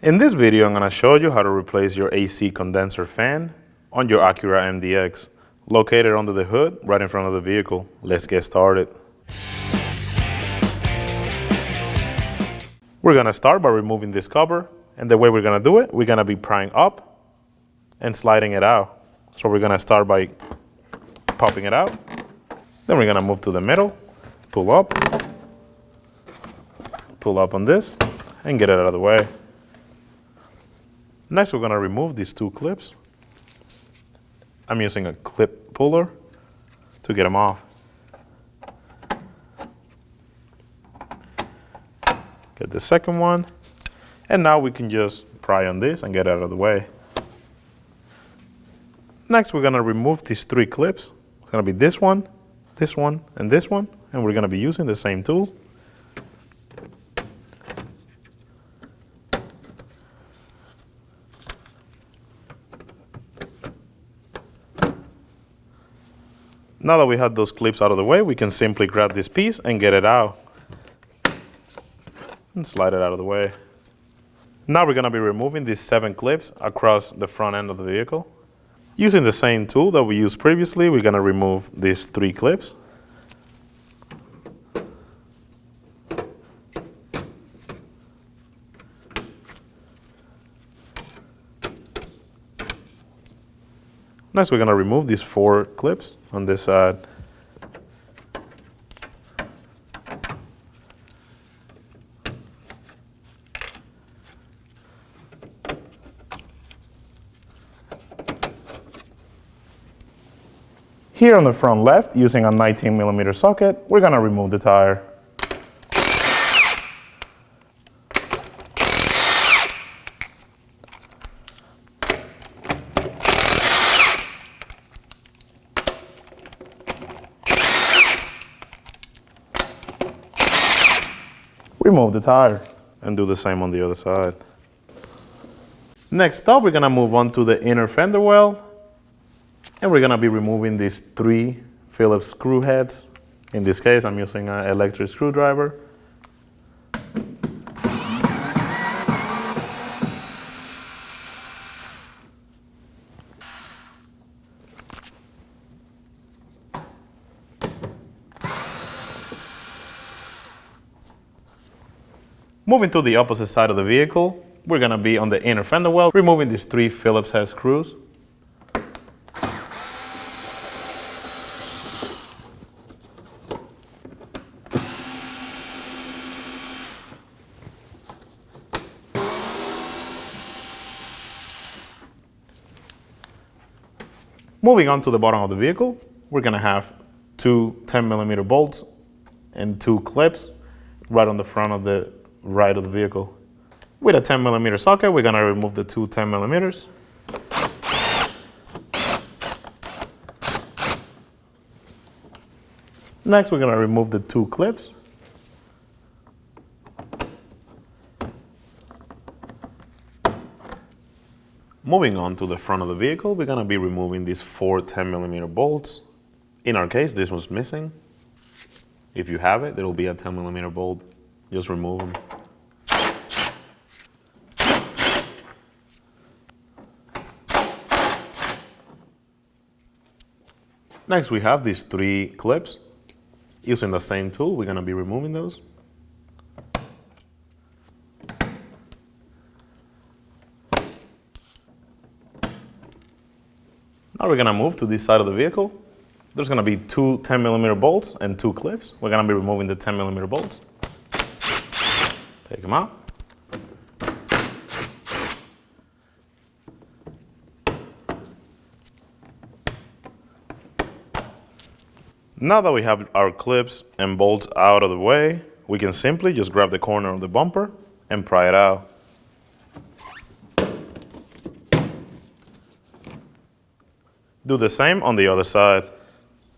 In this video, I'm going to show you how to replace your AC condenser fan on your Acura MDX, located under the hood right in front of the vehicle. Let's get started. We're going to start by removing this cover, and the way we're going to do it, we're going to be prying up and sliding it out. So we're going to start by popping it out, then we're going to move to the middle, pull up on this, and get it out of the way. Next, we're going to remove these two clips. I'm using a clip puller to get them off. Get the second one, and now we can just pry on this and get it out of the way. Next, we're going to remove these three clips. It's going to be this one, and this one, and we're going to be using the same tool. Now that we have those clips out of the way, we can simply grab this piece and get it out. And slide it out of the way. Now we're going to be removing these 7 clips across the front end of the vehicle. Using the same tool that we used previously, we're going to remove these 3 clips. Next, we're going to remove these 4 clips on this side. Here on the front left, using a 19mm socket, we're going to remove the tire. Remove the tire and do the same on the other side. Next up, we're going to move on to the inner fender well, and we're going to be removing these 3 Phillips screw heads. In this case, I'm using an electric screwdriver. Moving to the opposite side of the vehicle, we're going to be on the inner fender well, removing these 3 Phillips head screws. Moving on to the bottom of the vehicle, we're going to have 2 10mm bolts and 2 clips right on the front of the right of the vehicle. With a 10mm socket, we're going to remove the 2 10mm. Next, we're going to remove the 2 clips. Moving on to the front of the vehicle, we're going to be removing these 4 10mm bolts. In our case, this one's missing. If you have it, there will be a 10mm bolt. Just remove them. Next, we have these 3 clips. Using the same tool, we're going to be removing those. Now we're going to move to this side of the vehicle. There's going to be 2 10mm bolts and 2 clips. We're going to be removing the 10mm bolts. Take them out. Now that we have our clips and bolts out of the way, we can simply just grab the corner of the bumper and pry it out. Do the same on the other side.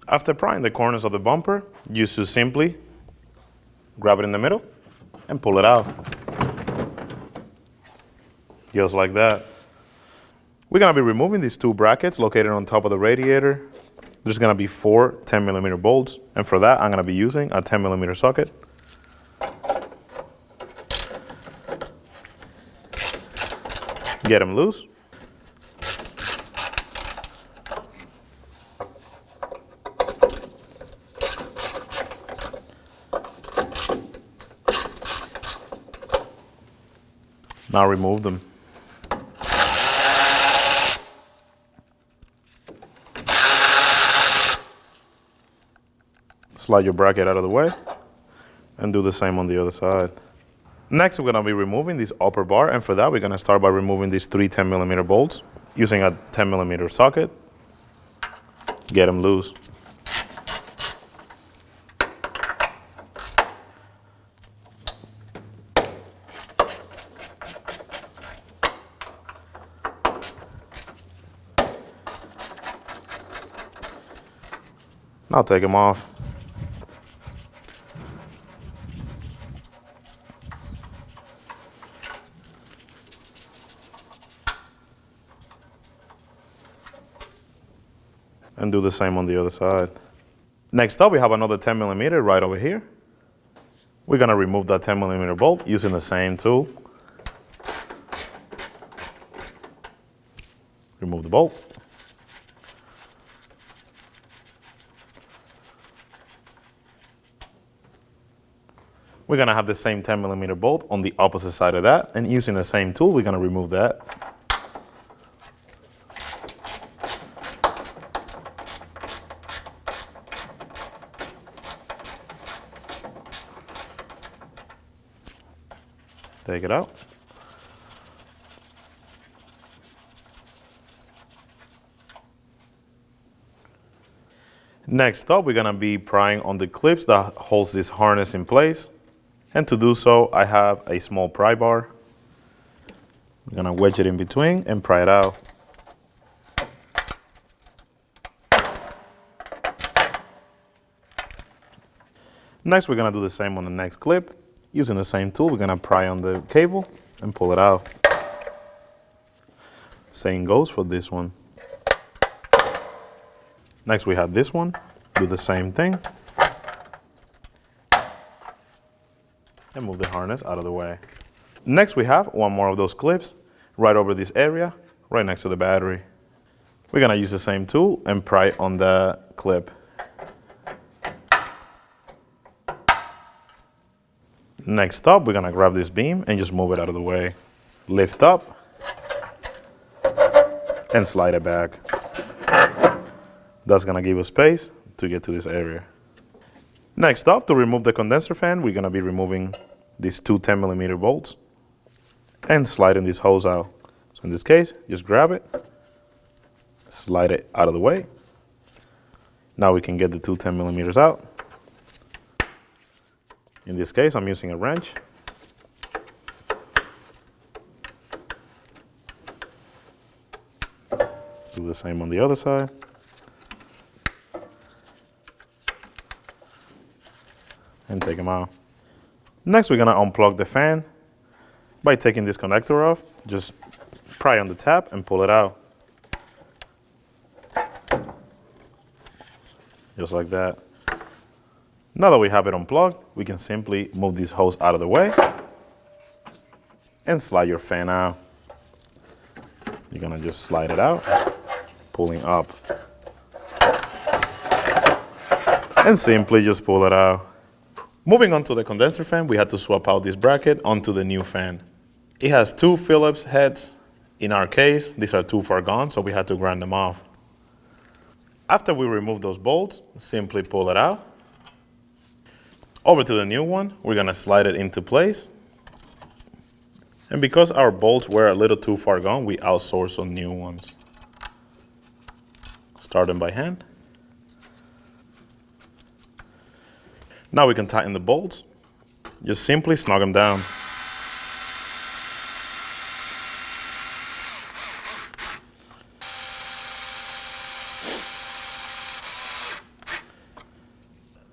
After prying the corners of the bumper, you should simply grab it in the middle and pull it out. Just like that. We're going to be removing these 2 brackets located on top of the radiator. There's going to be 4 10mm bolts, and for that I'm going to be using a 10mm socket. Get them loose. Now remove them. Slide your bracket out of the way and do the same on the other side. Next, we're going to be removing this upper bar, and for that, we're going to start by removing these 3 10mm bolts using a 10mm socket. Get them loose. Now take them off. And do the same on the other side. Next up, we have another 10mm right over here. We're going to remove that 10mm bolt using the same tool. Remove the bolt. We're going to have the same 10mm bolt on the opposite side of that, and using the same tool, we're going to remove that. Take it out. Next up, we're going to be prying on the clips that holds this harness in place. And to do so, I have a small pry bar. I'm going to wedge it in between and pry it out. Next, we're going to do the same on the next clip. Using the same tool, we're going to pry on the cable and pull it out. Same goes for this one. Next, we have this one. Do the same thing. And move the harness out of the way. Next, we have one more of those clips right over this area, right next to the battery. We're going to use the same tool and pry on the clip. Next up, we're going to grab this beam and just move it out of the way. Lift up and slide it back. That's going to give us space to get to this area. Next up, to remove the condenser fan, we're going to be removing these 2 10mm bolts and sliding this hose out. So in this case, just grab it, slide it out of the way. Now we can get the 2 10mm out. In this case, I'm using a wrench. Do the same on the other side. And take them out. Next, we're going to unplug the fan by taking this connector off. Just pry on the tap and pull it out. Just like that. Now that we have it unplugged, we can simply move this hose out of the way and slide your fan out. You're going to just slide it out, pulling up. And simply just pull it out. Moving on to the condenser fan, we had to swap out this bracket onto the new fan. It has 2 Phillips heads. In our case, these are too far gone, so we had to grind them off. After we remove those bolts, simply pull it out. Over to the new one, we're going to slide it into place. And because our bolts were a little too far gone, we outsourced some new ones. Start them by hand. Now we can tighten the bolts. Just simply snug them down.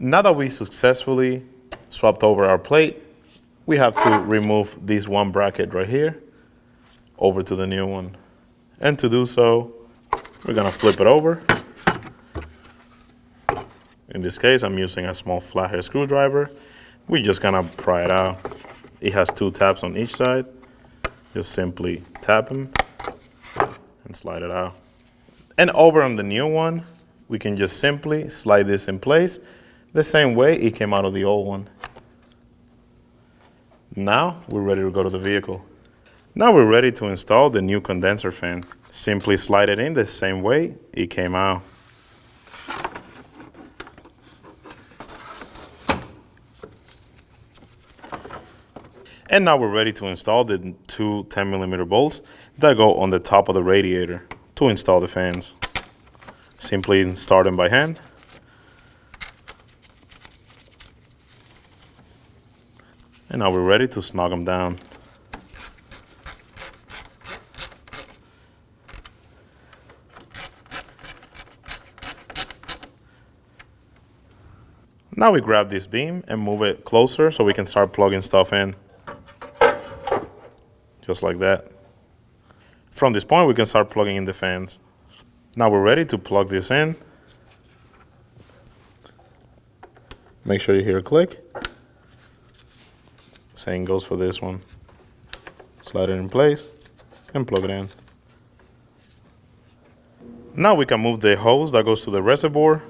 Now that we successfully swapped over our plate, we have to remove this one bracket right here over to the new one. And to do so, we're going to flip it over. In this case, I'm using a small flathead screwdriver. We're just going to pry it out. It has 2 tabs on each side. Just simply tap them and slide it out. And over on the new one, we can just simply slide this in place the same way it came out of the old one. Now we're ready to go to the vehicle. Now we're ready to install the new condenser fan. Simply slide it in the same way it came out. And now we're ready to install the two 10mm bolts that go on the top of the radiator to install the fans. Simply start them by hand. And now we're ready to snug them down. Now we grab this beam and move it closer so we can start plugging stuff in. Just like that. From this point, we can start plugging in the fans. Now we're ready to plug this in. Make sure you hear a click. Same goes for this one. Slide it in place and plug it in. Now we can move the hose that goes to the reservoir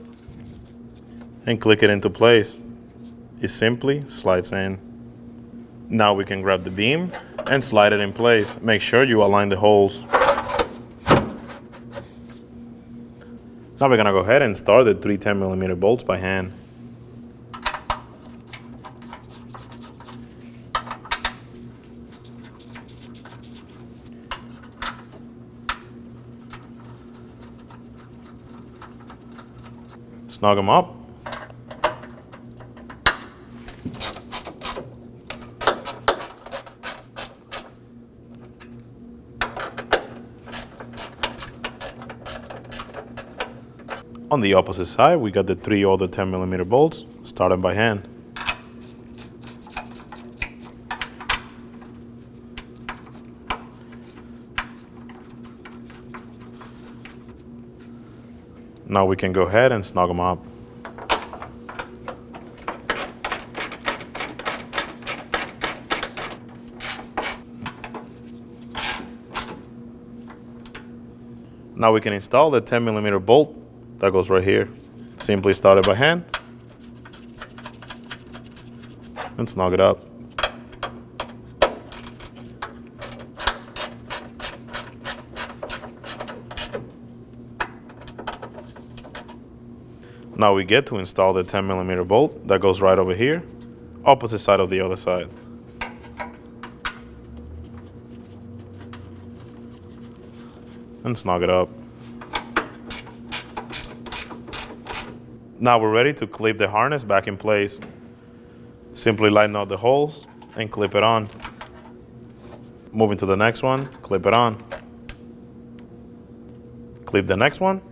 and click it into place. It simply slides in. Now we can grab the beam and slide it in place. Make sure you align the holes. Now we're gonna go ahead and start the three 10mm bolts by hand. Snug them up. On the opposite side, we got the three other 10mm bolts, starting by hand. Now we can go ahead and snug them up. Now we can install the 10mm bolt that goes right here. Simply start it by hand and snug it up. Now we get to install the 10mm bolt that goes right over here, opposite side of the other side. And snug it up. Now we're ready to clip the harness back in place. Simply lighten up the holes and clip it on. Moving to the next one, clip it on. Clip the next one.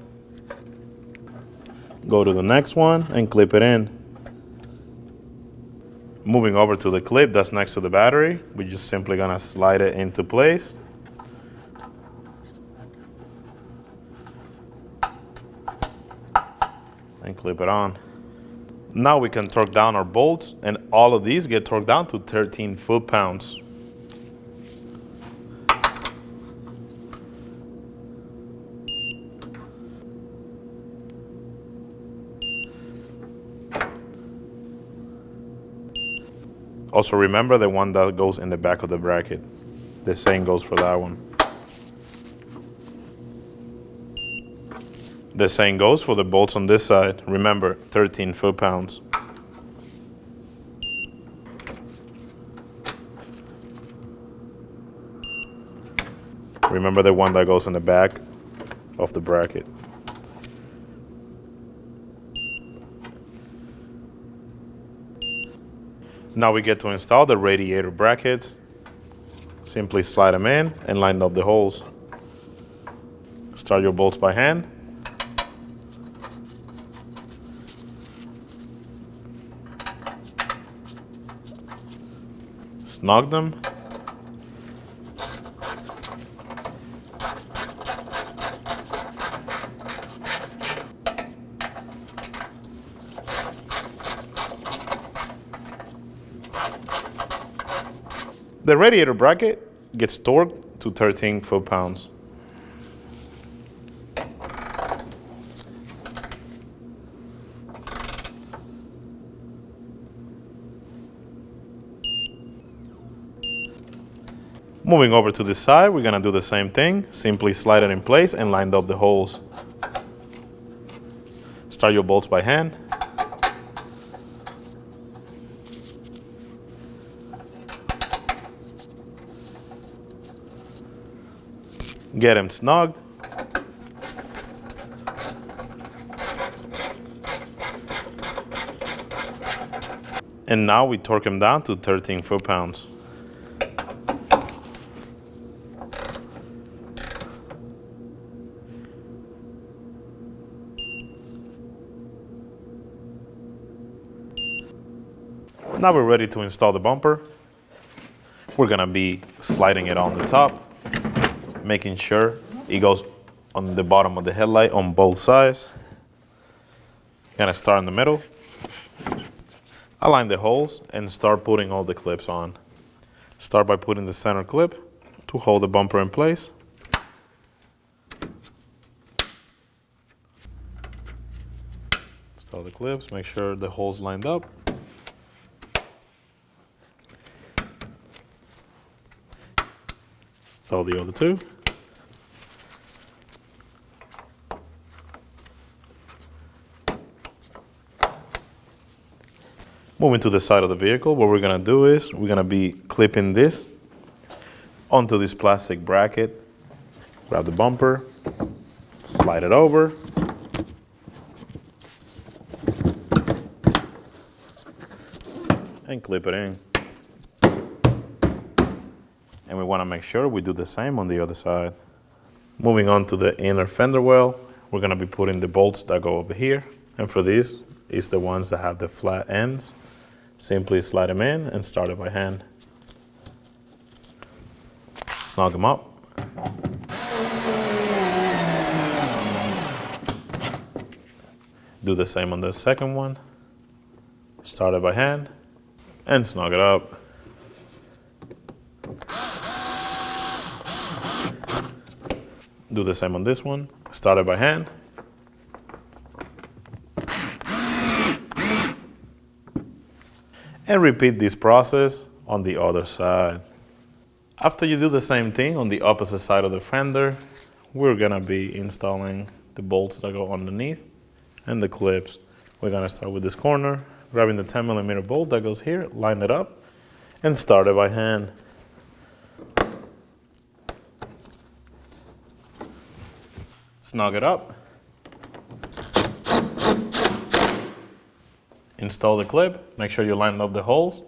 Go to the next one and clip it in. Moving over to the clip that's next to the battery, we're just simply gonna slide it into place. And clip it on. Now we can torque down our bolts, and all of these get torqued down to 13 foot-pounds. Also remember the one that goes in the back of the bracket. The same goes for that one. The same goes for the bolts on this side. Remember, 13 foot-pounds. Remember the one that goes in the back of the bracket. Now we get to install the radiator brackets. Simply slide them in and line up the holes. Start your bolts by hand. Snug them. The radiator bracket gets torqued to 13 foot-pounds. Moving over to this side, we're gonna do the same thing. Simply slide it in place and line up the holes. Start your bolts by hand. Get them snugged. And now we torque them down to 13 foot-pounds. Now we're ready to install the bumper. We're gonna be sliding it on the top, making sure it goes on the bottom of the headlight on both sides. Gonna start in the middle, align the holes, and start putting all the clips on. Start by putting the center clip to hold the bumper in place. Install the clips, make sure the holes lined up. Install the other two. Moving to the side of the vehicle, what we're gonna do is we're gonna be clipping this onto this plastic bracket. Grab the bumper, slide it over. And clip it in. And we want to make sure we do the same on the other side. Moving on to the inner fender well, we're going to be putting the bolts that go over here. And for these, it's the ones that have the flat ends. Simply slide them in and start it by hand. Snug them up. Do the same on the second one. Start it by hand and snug it up. Do the same on this one. Start it by hand. And repeat this process on the other side. After you do the same thing on the opposite side of the fender, we're gonna be installing the bolts that go underneath and the clips. We're gonna start with this corner, grabbing the 10mm bolt that goes here, line it up, and start it by hand. Snug it up. Install the clip. Make sure you line up the holes.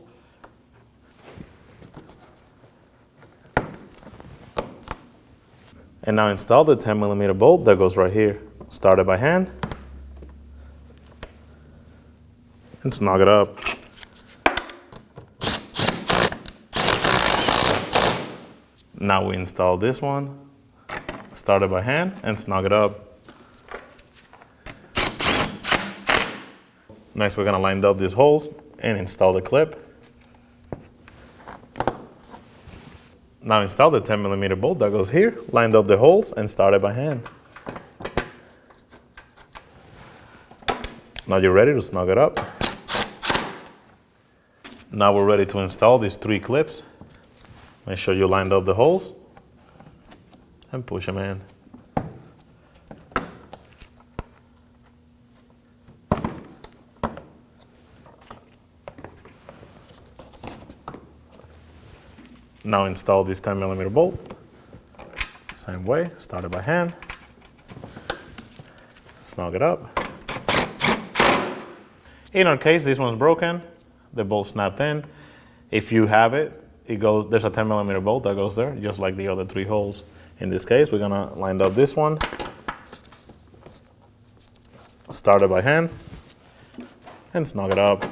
And now install the 10mm bolt that goes right here. Start it by hand. And snug it up. Now we install this one. Start it by hand and snug it up. Next, we're gonna line up these holes and install the clip. Now install the 10mm bolt that goes here, lined up the holes and start it by hand. Now you're ready to snug it up. Now we're ready to install these 3 clips. Make sure you lined up the holes and push them in. Now install this 10mm bolt. Same way, start it by hand. Snug it up. In our case, this one's broken. The bolt snapped in. If you have it, there's a 10mm bolt that goes there, just like the other 3 holes. In this case, we're gonna line up this one. Start it by hand and snug it up.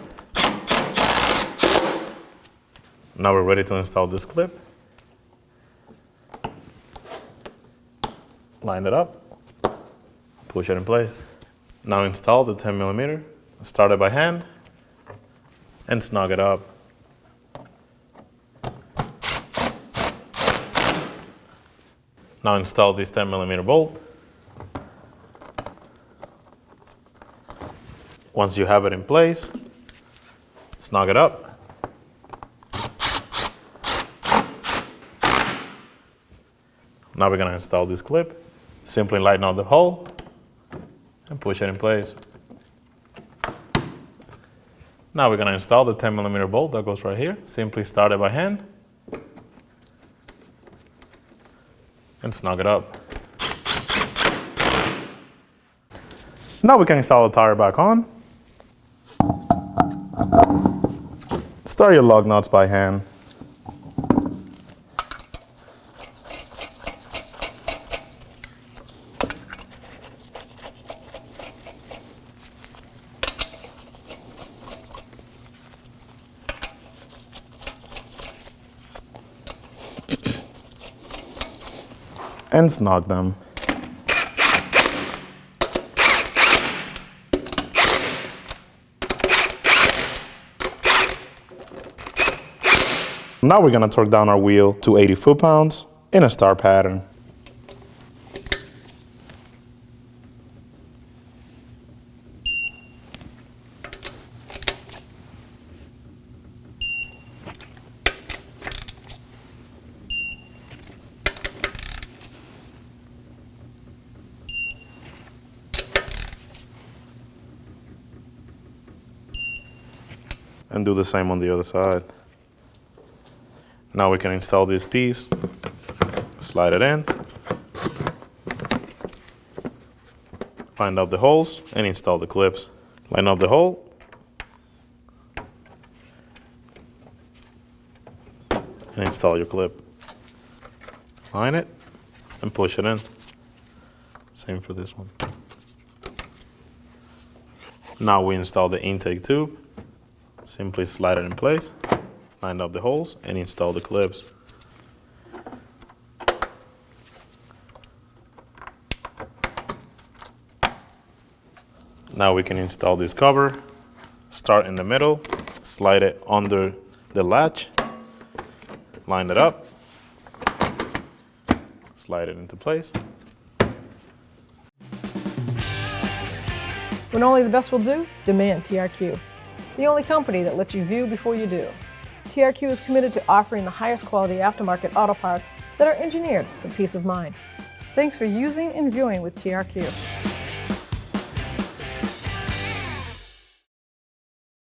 Now we're ready to install this clip. Line it up, push it in place. Now install the 10mm, start it by hand, and snug it up. Now install this 10mm bolt. Once you have it in place, snug it up. Now we're going to install this clip. Simply lighten up the hole and push it in place. Now we're going to install the 10mm bolt that goes right here. Simply start it by hand and snug it up. Now we can install the tire back on. Start your lug nuts by hand. And snug them. Now we're going to torque down our wheel to 80 foot-pounds in a star pattern. And do the same on the other side. Now we can install this piece, slide it in, find out the holes and install the clips. Line up the hole, and install your clip. Line it and push it in. Same for this one. Now we install the intake tube. Simply slide it in place, line up the holes, and install the clips. Now we can install this cover. Start in the middle, slide it under the latch, line it up, slide it into place. When only the best will do, demand TRQ. The only company that lets you view before you do. TRQ is committed to offering the highest quality aftermarket auto parts that are engineered for peace of mind. Thanks for using and viewing with TRQ.